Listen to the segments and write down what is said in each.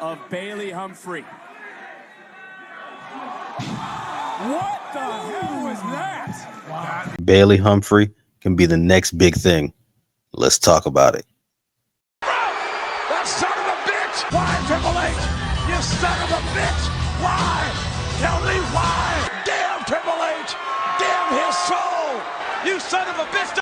of Bayley Humphrey. What the hell was that? Wow. Bayley Humphrey can be the next big thing. Let's talk about it. That son of a bitch! Why, Triple H? You son of a bitch! Why? Tell me why! Damn Triple H! Damn his soul! You son of a bitch!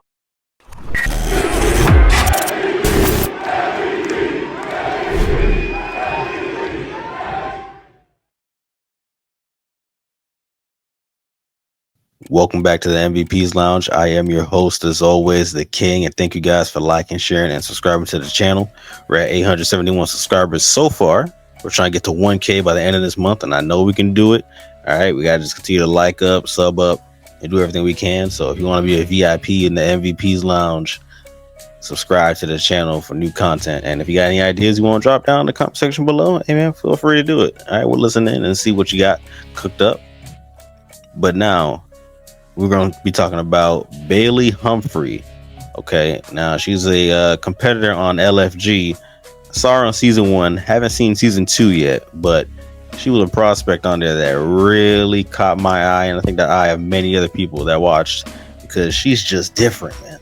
Welcome back to the MVP's Lounge. I am your host, as always, the King, and thank you guys for liking, sharing, and subscribing to the channel. We're at 871 subscribers so far. We're trying to get to 1K by the end of this month, and I know we can do it. All right, we got to just continue to like up, sub up, and do everything we can. So if you want to be a VIP in the MVP's Lounge, subscribe to the channel for new content. And if you got any ideas you want to drop down in the comment section below, hey man, feel free to do it. All right, we'll listen in and see what you got cooked up. But now, we're going to be talking about Bayley Humphrey. Okay, now she's a competitor on LFG. Saw her on season 1. Haven't seen season 2 yet, but she was a prospect on there that really caught my eye, and I think the eye of many other people that watched, because she's just different, man.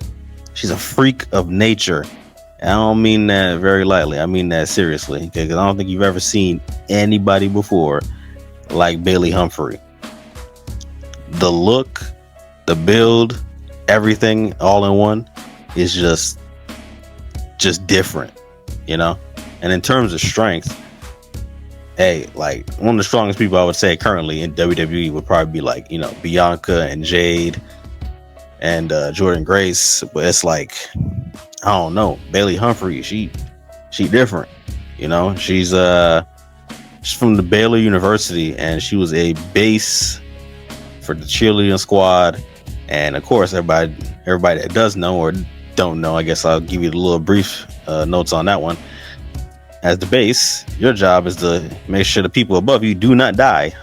She's a freak of nature. And I don't mean that very lightly. I mean that seriously, because I don't think you've ever seen anybody before like Bayley Humphrey. The look, the build, everything all in one is just different, you know. And in terms of strength, hey, like one of the strongest people I would say currently in WWE would probably be like, you know, Bianca and Jade and Jordan Grace. But it's like, I don't know, Bayley Humphrey, she different, you know. She's from the Baylor University, and she was a base for the cheerleading squad. And of course, everybody that does know or don't know, I guess I'll give you a little brief notes on that one. As the base, your job is to make sure the people above you do not die.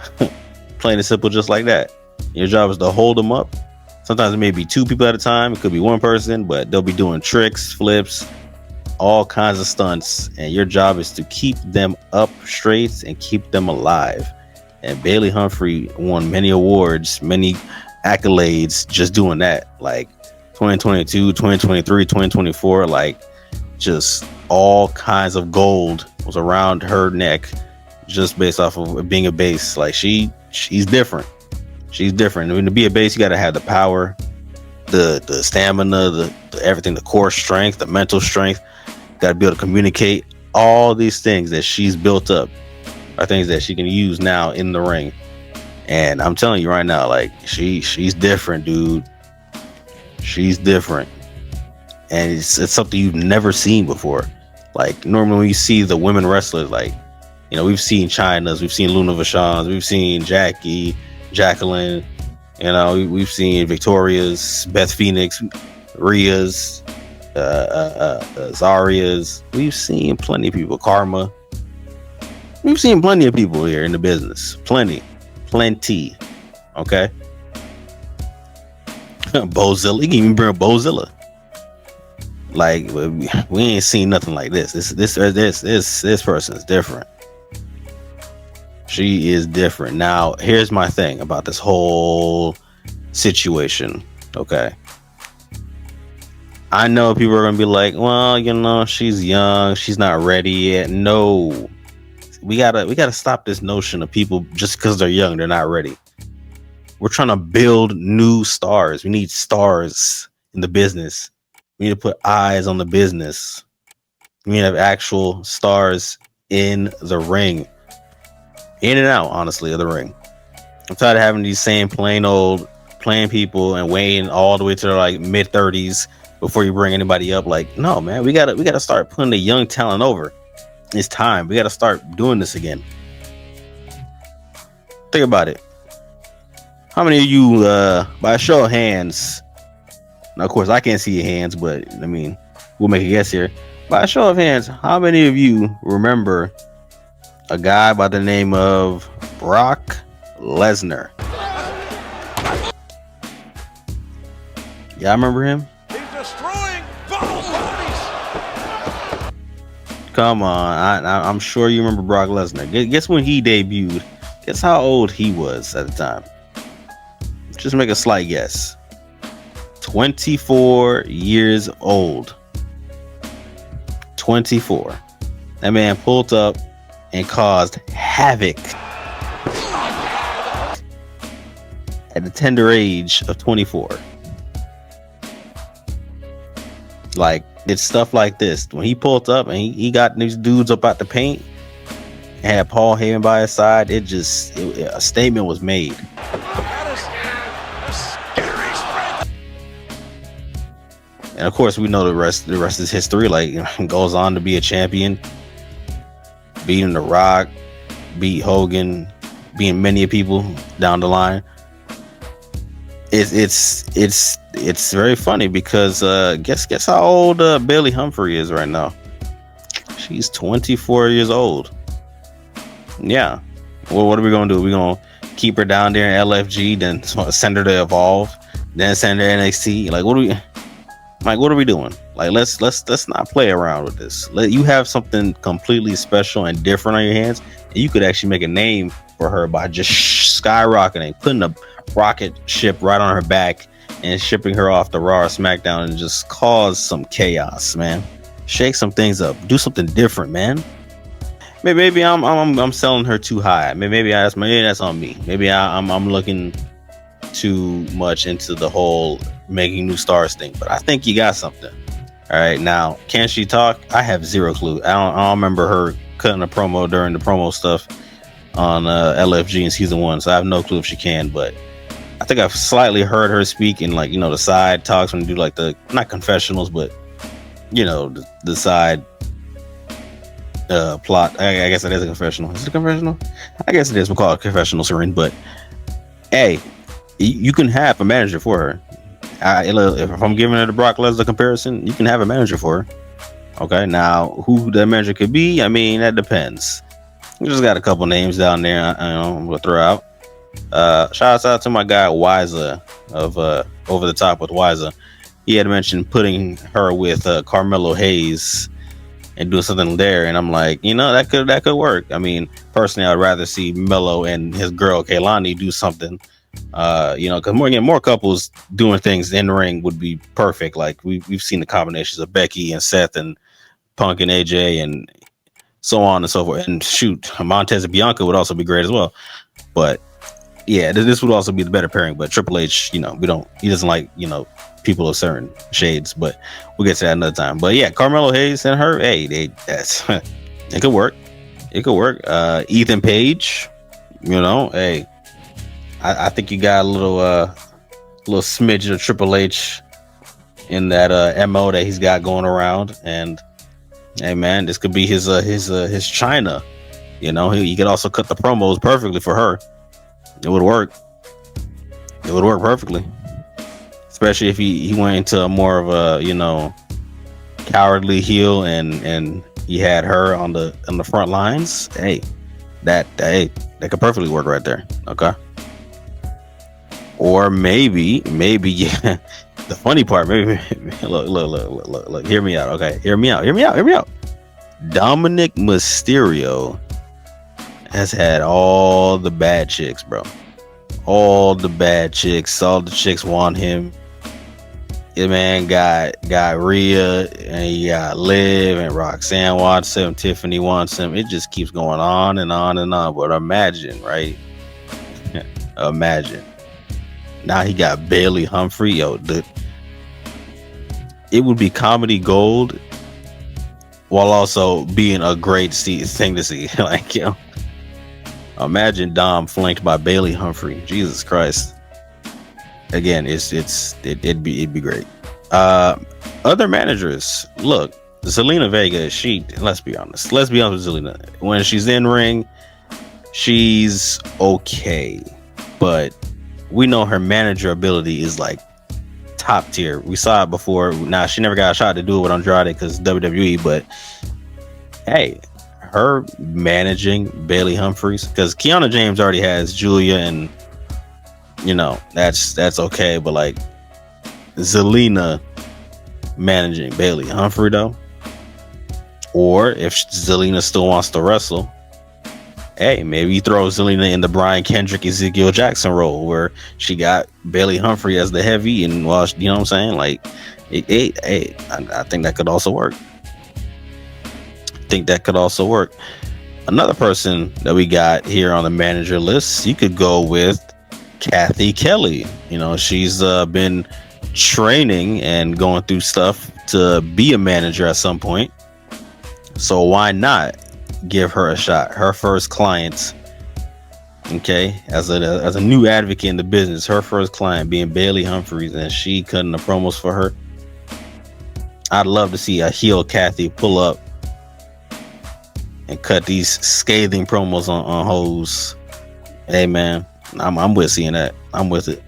Plain and simple, just like that. Your job is to hold them up. Sometimes it may be 2 people at a time. It could be 1 person, but they'll be doing tricks, flips, all kinds of stunts. And your job is to keep them up straight and keep them alive. And Bayley Humphrey won many awards, many accolades just doing that. Like 2022, 2023, 2024, like just all kinds of gold was around her neck just based off of being a base. Like she's different. She's different. I mean, to be a base, you got to have the power, the stamina, the everything, the core strength, the mental strength. Got to be able to communicate. All these things that she's built up are things that she can use now in the ring. And I'm telling you right now, like she's different, dude. She's different. And it's something you've never seen before. Like normally when you see the women wrestlers, like, you know, we've seen Chyna's, we've seen Luna Vachon's, we've seen Jacqueline, you know, we've seen Victoria's, Beth Phoenix, Rhea's, Zaria's. We've seen plenty of people, Karma. We've seen plenty of people here in the business. Plenty. Okay. Bozilla. You can even bring Bozilla. Like we ain't seen nothing like this. This person is different. She is different. Now, here's my thing about this whole situation. Okay. I know people are gonna be like, well, you know, she's young, she's not ready yet. No. We gotta stop this notion of people just because they're young, they're not ready. We're trying to build new stars. We need stars in the business. We need to put eyes on the business. We need to have actual stars in the ring. In and out, honestly, of the ring. I'm tired of having these same plain people and waiting all the way to their like mid-30s before you bring anybody up. Like, no, man, we gotta start putting the young talent over. It's time. We got to start doing this again. Think about it. How many of you, by a show of hands, now of course I can't see your hands, but I mean, we'll make a guess here. By a show of hands, how many of you remember a guy by the name of Brock Lesnar? Yeah, I remember him. He's destroying both bodies. Come on, I'm sure you remember Brock Lesnar. Guess when he debuted? Guess how old he was at the time? Just make a slight guess. 24 years old. 24. That man pulled up and caused havoc at the tender age of 24. Like, it's stuff like this. When he pulled up and he got these dudes up out the paint and had Paul Heyman by his side, a statement was made. And of course, we know the rest is history. Like, goes on to be a champion, beating The Rock, beat Hogan, beating many people down the line. It's very funny because guess how old Bayley Humphrey is right now? She's 24 years old. Yeah. Well, what are we gonna do? We're gonna keep her down there in LFG, then send her to Evolve, then send her to NXT. Like, what are we doing? Like, let's not play around with this. You have something completely special and different on your hands, and you could actually make a name for her by just skyrocketing, putting a rocket ship right on her back and shipping her off to Raw or SmackDown and just cause some chaos, man. Shake some things up, do something different, man. Maybe I'm selling her too high. Maybe that's on me. Maybe I'm looking too much into the whole making new stars thing, but I think you got something. All right, now, can she talk? I have zero clue. I don't remember her cutting a promo during the promo stuff on LFG in season 1, so I have no clue if she can, but I think I've slightly heard her speak in, like, the side talks when they do, like, the, not confessionals, but the side plot. I guess it is a confessional. Is it a confessional? I guess it is. We'll call it confessional, Serene. But hey, you can have a manager for her. If I'm giving her the Brock Lesnar comparison, you can have a manager for her. Okay, now who that manager could be, I mean, that depends. We just got a couple names down there. We'll throw out. Shout out to my guy Wiza of Over the Top with Wiza. He had mentioned putting her with Carmelo Hayes and doing something there, and I'm like, that could work. I mean, personally, I'd rather see Melo and his girl Kaylani do something. Because more couples doing things in the ring would be perfect. Like we've seen the combinations of Becky and Seth and Punk and AJ and so on and so forth. And shoot, Montez and Bianca would also be great as well. But yeah, this would also be the better pairing. But Triple H, he doesn't like, people of certain shades, but we'll get to that another time. But yeah, Carmelo Hayes and her, hey, it could work. It could work. Ethan Page, hey, I think you got a little smidge of Triple H in that MO that he's got going around, and hey man, this could be his China. He could also cut the promos perfectly for her. It would work. It would work perfectly, especially if he went into more of a cowardly heel and he had her on the front lines. Hey, that could perfectly work right there. Okay. Or maybe, yeah. The funny part, maybe look, hear me out, okay? Hear me out. Dominic Mysterio has had all the bad chicks, bro. All the bad chicks. All the chicks want him. The man got Rhea, and he got Liv, and Roxanne wants him, Tiffany wants him. It just keeps going on and on and on. But imagine, right? Imagine. Now he got Bayley Humphrey. It would be comedy gold while also being a great thing to see. Like, imagine Dom flanked by Bayley Humphrey. Jesus Christ. Again, it'd be great. Other managers, look, Zelina Vega, let's be honest with Zelina. When she's in ring, she's okay, but we know her manager ability is like top tier. We saw it before. Now, she never got a shot to do it with Andrade because WWE, but hey, her managing Bayley Humphries, because Kiana James already has Julia, and that's okay, but like Zelina managing Bayley Humphrey though, Or if Zelina still wants to wrestle, hey, maybe you throw Zelina in the Brian Kendrick, Ezekiel Jackson role where she got Bayley Humphrey as the heavy, and you know what I'm saying? Like, I think that could also work. Another person that we got here on the manager list, you could go with Kathy Kelly. You know, she's been training and going through stuff to be a manager at some point. So why not give her a shot? Her first client, okay, as a new advocate in the business, her first client being Bayley Humphries, and she cutting the promos for her. I'd love to see a heel Kathy pull up and cut these scathing promos on hoes. Hey man, I'm with seeing that. I'm with it.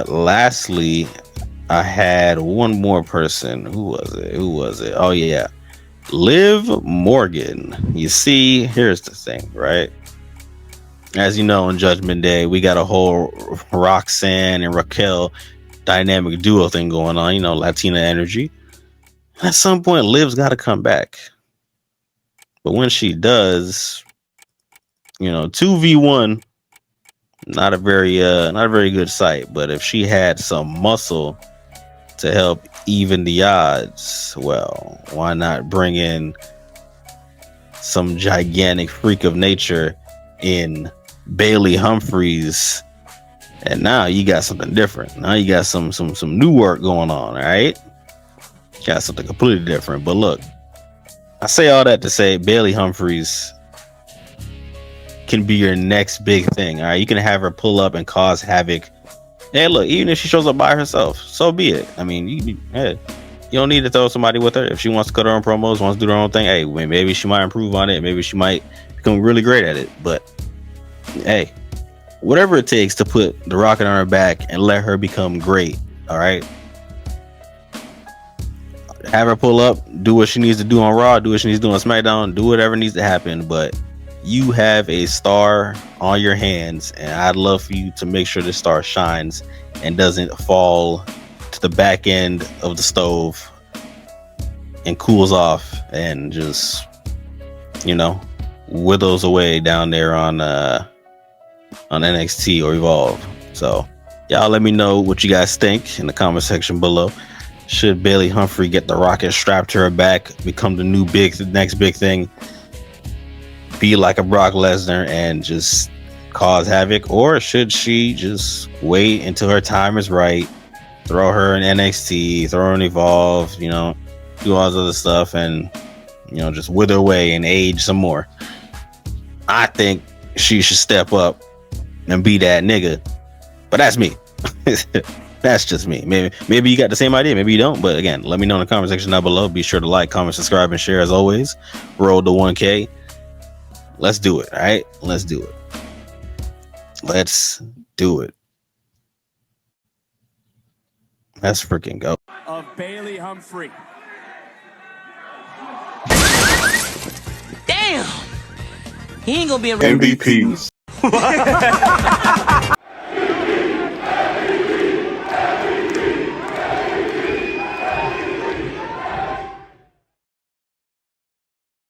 Lastly, I had one more person. Who was it? Oh yeah, Liv Morgan. You see, here's the thing, right? As you know, on Judgment Day, we got a whole Roxanne and Raquel dynamic duo thing going on. You know, Latina energy. At some point, Liv's got to come back. But when she does, you know, 2v1, not a very good sight. But if she had some muscle to help even the odds, well, why not bring in some gigantic freak of nature in Bayley Humphries? And now you got something different. Now you got some new work going on, all right? Got something completely different. But look, I say all that to say Bayley Humphries can be your next big thing. All right, you can have her pull up and cause havoc. Hey, look, even if she shows up by herself, so be it. I mean, you don't need to throw somebody with her. If she wants to cut her own promos, wants to do her own thing, hey, maybe she might improve on it. Maybe she might become really great at it. But hey, whatever it takes to put the rocket on her back and let her become great. All right. Have her pull up, do what she needs to do on Raw, do what she needs to do on SmackDown, do whatever needs to happen. But you have a star on your hands, and I'd love for you to make sure the star shines and doesn't fall to the back end of the stove and cools off and just, you know, withers away down there on NXT or Evolve. So y'all let me know what you guys think in the comment section below. Should Bayley Humphrey get the rocket strapped to her back, become the next big thing, be like a Brock Lesnar and just cause havoc? Or should she just wait until her time is right, throw her in NXT, throw her in Evolve, you know, do all this other stuff and, you know, just wither away and age some more? I think she should step up and be that nigga. But that's me. That's just me. Maybe you got the same idea. Maybe you don't. But again, let me know in the comment section down below. Be sure to like, comment, subscribe, and share as always. Roll to 1K. Let's do it. All right. Let's do it. Let's freaking go. Of Bayley Humphrey. Damn. He ain't gonna be able MVPs.